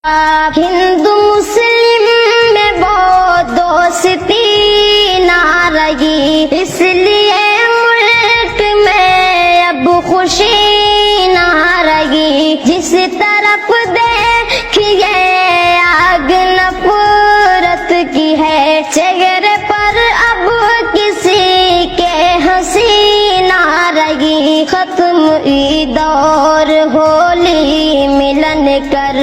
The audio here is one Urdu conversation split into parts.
ہندو مسلم میں وہ دوستی نہ رہی، اس لیے ملک میں اب خوشی نہ رہی۔ جس طرف دیکھیے آگ نفرت کی ہے، چہرے پر اب کسی کے ہنسی نہ رہی۔ ختم عید اور ہولی ملن کر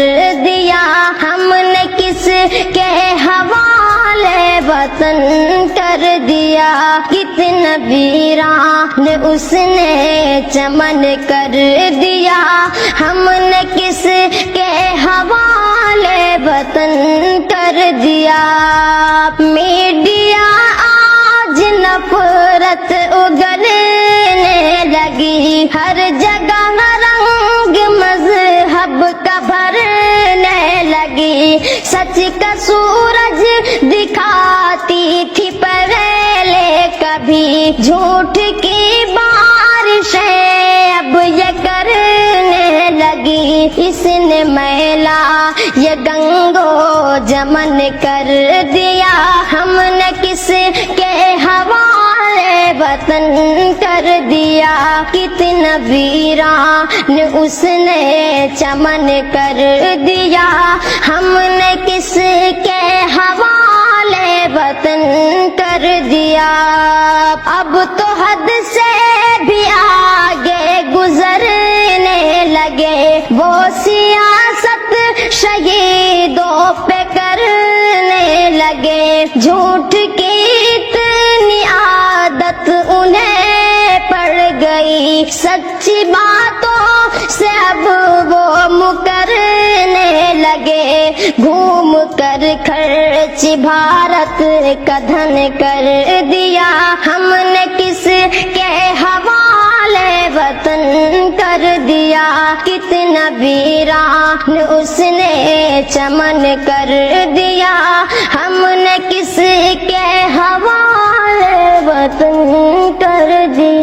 دیا ہم نے، کس کے حوالے وطن کر دیا۔ کتنا ویران اس نے چمن کر دیا، ہم نے کس کے حوالے وطن کر دیا۔ میڈیا آج نفرت اگلنے لگی، ہر جگہ رنگ مذہب کا بھرنے لگی۔ سچ کا سورج دکھاتی تھی پہلے کبھی، جھوٹ کی بارشیں اب یہ کرنے لگی۔ اس نے میلا یہ گنگو جمن کر دیا، ہم نے کس کے حوالے وطن کر دیا۔ کتنا ویران اس نے چمن کر دیا، ہم نے کس کے حوالے وطن کر دیا۔ اب تو حد سے بھی آگے گزرنے لگے، وہ سیاست شہیدوں پہ کرنے لگے۔ جھوٹ کی اتنی عادت انہیں پڑ گئی، سچی باتوں سے اب وہ مکرنے لگے۔ گھوم کر خرچ بھارت کا دھن کر دیا، ہم نے کس کے حوالے وطن کر دیا۔ کتنا ویران اس نے چمن کر دیا، ہم نے کس کے حوالے وطن کر دیا۔